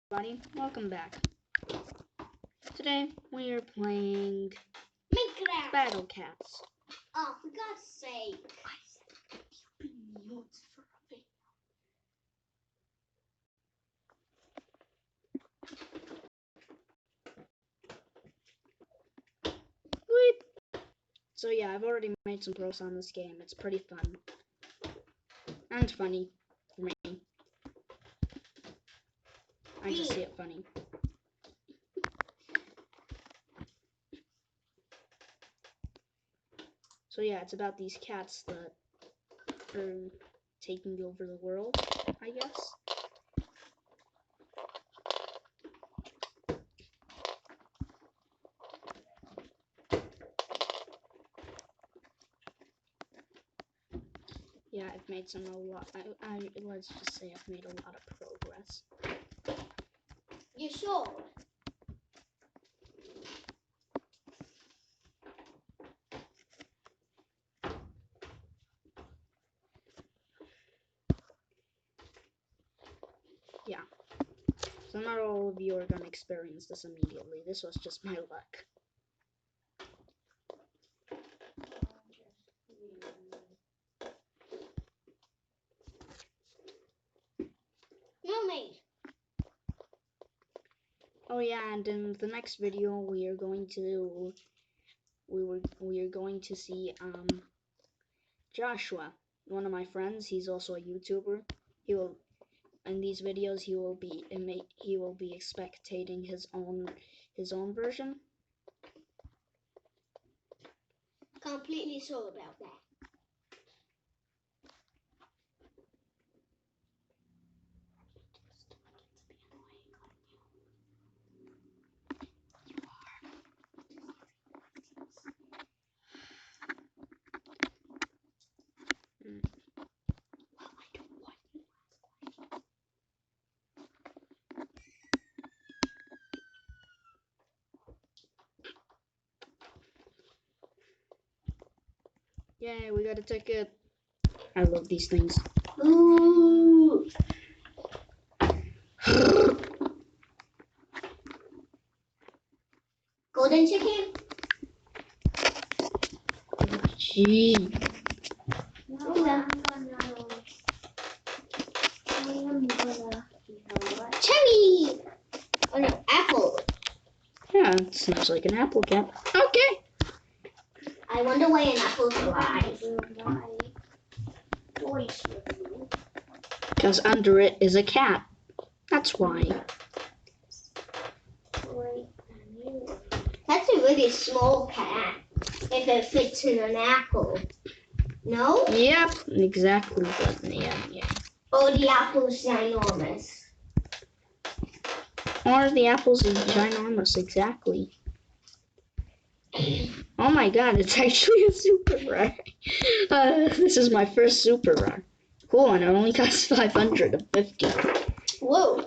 everybody, welcome back. Today we are playing Minecraft. Battle Cats. Oh, for God's sake! I said nudes for a video. So yeah, I've already made some pros on this game. It's pretty fun and funny for me. I just see it funny. So yeah, it's about these cats that are taking over the world, I guess. Yeah, I've made let's just say I've made a lot of progress. You sure? Yeah. So not all of you are gonna experience this immediately. This was just my luck. Mermaid. Oh yeah, and in the next video we are going to see Joshua, one of my friends. He's also a YouTuber. He will in these videos he will be spectating his own version. Completely sure about that. Yay, we got a ticket. I love these things. Ooh. Golden chicken. Gee. Cherry. Oh no, apple. Yeah, it seems like an apple cat. Okay. I wonder why an apple's alive. Because under it is a cat. That's why. That's a really small cat. If it fits in an apple. No? Yep, exactly. But yeah. Oh, the apple's ginormous. Or the apples is ginormous, exactly. Oh my god, it's actually a super rare. This is my first super rare. Cool, and it only costs 550. Whoa.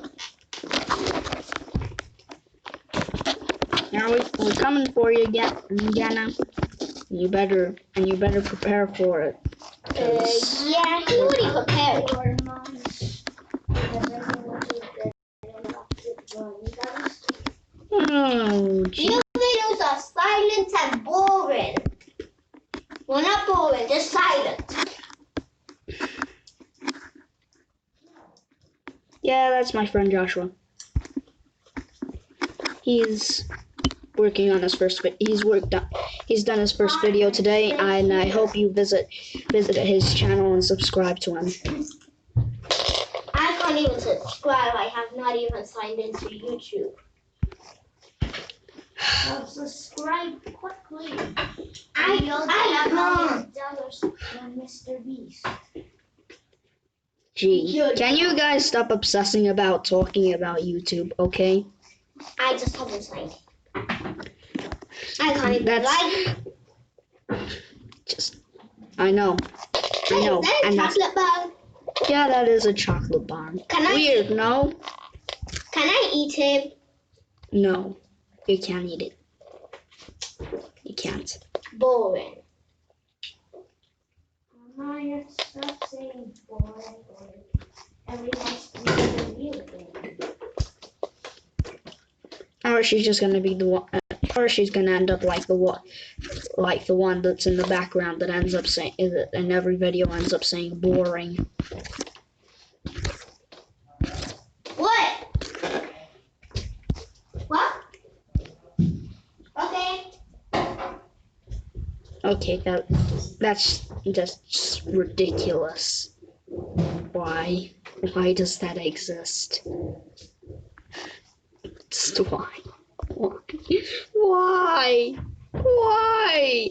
Now we're coming for you again, Indiana. You better prepare for it. Yeah, he already prepared. Oh, Your videos are silent and boring. Well, not boring, just silent. yeah, that's my friend Joshua. He's working on his first he's done his first video today, and I hope you visit his channel and subscribe to him. I can't even subscribe. I have not even signed into YouTube. So subscribe quickly. I can't. $100 from Mr. Beast. Gee, can you guys stop obsessing about talking about YouTube, okay? I just haven't signed. I can't even I know. Is that a chocolate bar? Yeah, that is a chocolate bar. Weird, no? Can I eat it? No, you can't eat it. You can't. Boring. Maya, stop saying boring. Everyone's doing a new thing. or she's just gonna be the one, or she's gonna end up like the one that's in the background that ends up saying, in every video ends up saying boring. What? What? Okay. Okay, that's just ridiculous. Why? Why does that exist? Just why? Why? Why? Why?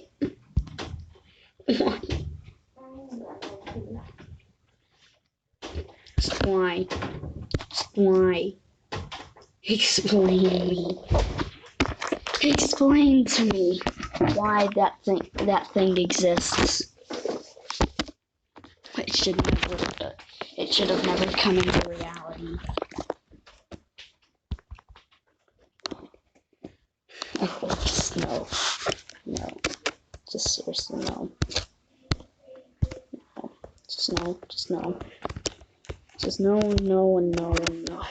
Just why? Just why? Explain me. Explain to me why that thing exists. It should have never come into reality. Oh, just no. No. Just seriously, no. No. Just no. Just no. Just no, no, and no, and no.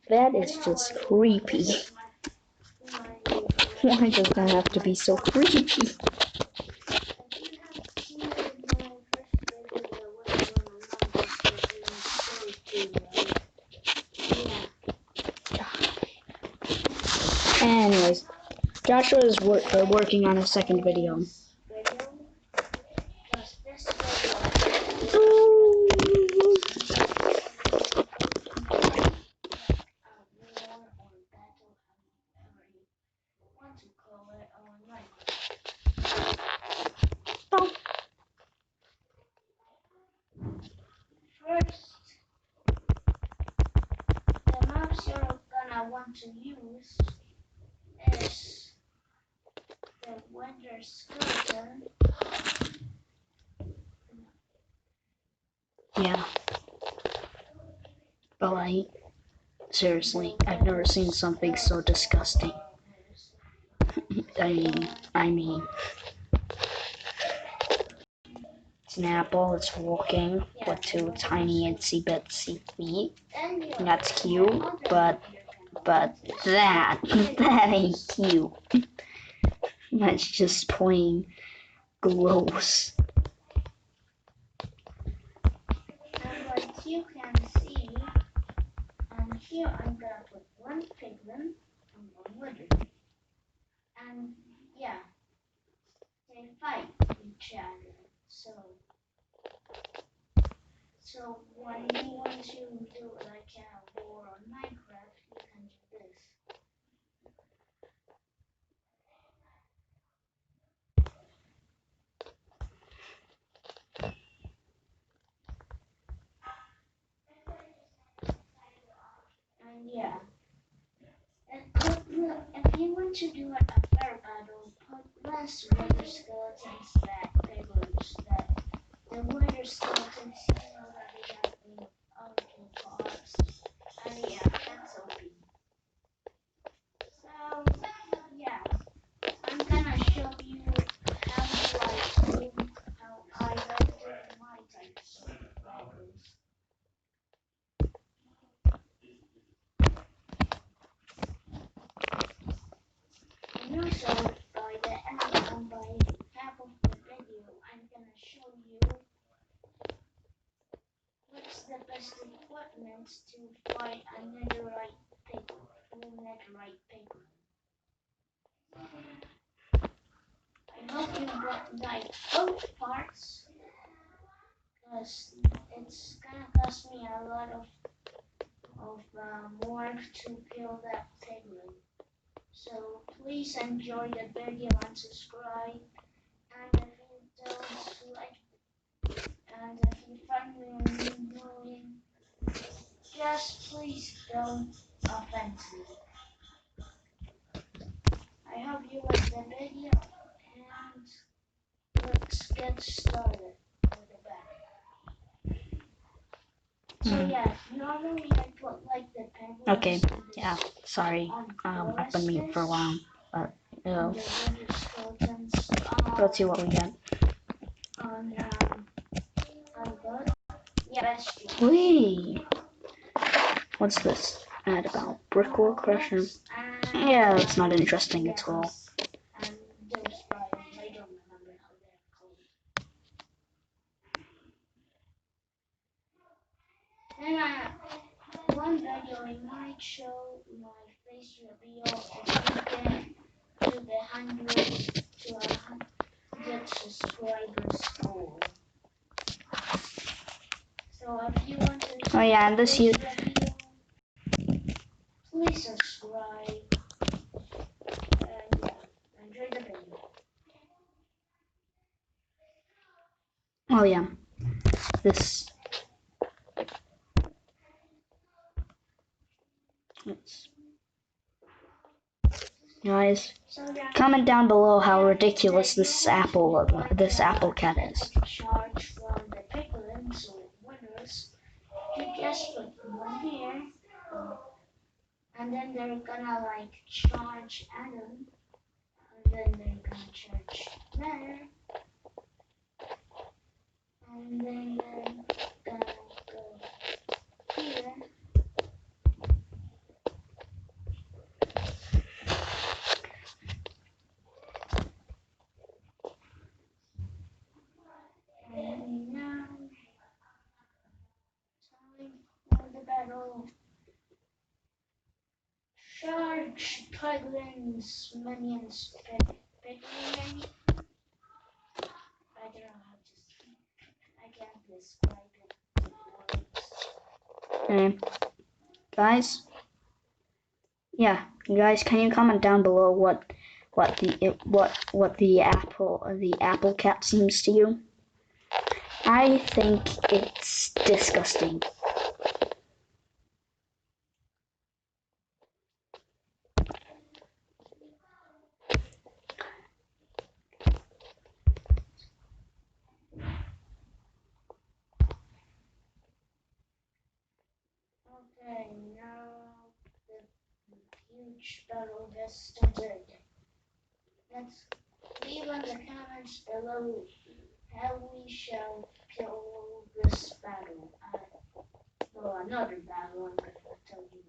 That is just creepy. Why does that have to be so creepy? Anyways, Joshua is working on a second video. First, the maps you're gonna want to use is the Wonder Skeleton. Yeah. But like, seriously, I've never seen something so disgusting. I mean, it's an apple, it's walking with two tiny itsy bitsy feet. And that's cute, but that ain't cute. That's just plain gross. And like you can see, here I'm gonna put one piglin and one wither. And yeah, they fight each other. So when you want to do like a war on Minecraft, you can do this. And yeah, if you want to do a fair battle, put less wither skeletons that piglins. That the wither skeletons already have been outfit parts. And yeah, that's OP. So yeah, I'm gonna show you how I do my types of battles. And also by the end and by half of the video, I'm gonna show you what's the best equipment to fight a netherite pig. I hope you like both parts, because it's gonna cost me a lot of work to kill that piglin. So please enjoy the video and subscribe. And if you don't like, and if you friendly and annoying. Just please don't offend me. I hope you like the video, and let's get started with the back. So yeah, normally I put like the penguins. Okay, yeah, sorry. I've been mute for a while, but let's see what we get. On yeah, Wait, what's this ad about? Brickwork Crusher? Yeah, it's not interesting at all. And those biomes, I don't remember how they're called. Then one video I might show my face reveal if you get to the 100 to 100 subscribers goal. So if you want to see Oh yeah, and this year. reveal, please subscribe. And yeah, enjoy the video. Oh yeah, this. Guys, So yeah, comment down below how ridiculous this apple cat is. Charge from the piglins or winners. You just put one here, and then they're gonna like charge Adam, and then they're gonna charge there, and then they're gonna go here. And now, time for the battle. Charge piglins, minions, piglin. I don't know how to speak. I can't describe it with words. Guys, yeah, guys, can you comment down below what the apple cat seems to you? I think it's disgusting. Okay, now the huge battle has started. Let's leave in the comments below how we shall kill this battle. Well, another battle, I'm gonna tell you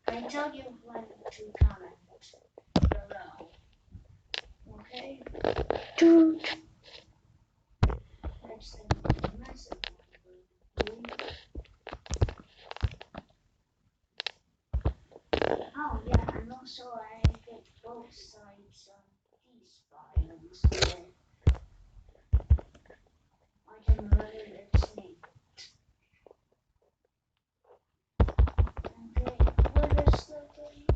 when. I tell you when to comment below. Okay? That's the massive one. Oh yeah, and also I get both sides on these biomes. I can murder its name. Okay, what is the game?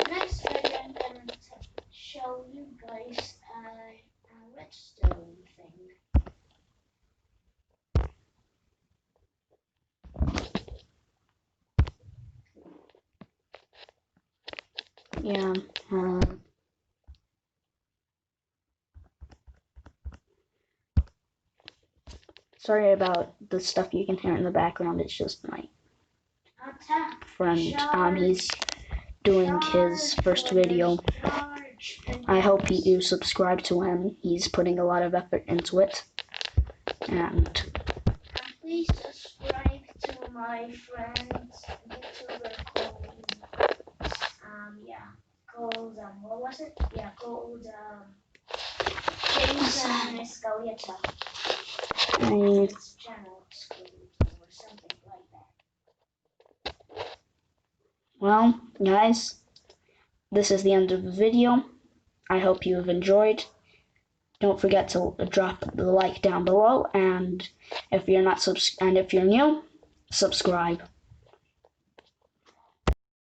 Next video I'm gonna show you guys a redstone thing. Yeah. Sorry about the stuff you can hear in the background. It's just my friend. He's doing his first video. I hope you subscribe to him. He's putting a lot of effort into it. And please subscribe to my friend's YouTuber called what was it? Yeah, called Jason Escaleta. His channel or something like that. Well, guys, this is the end of the video. I hope you have enjoyed. Don't forget to drop the like down below, and if you're new, subscribe.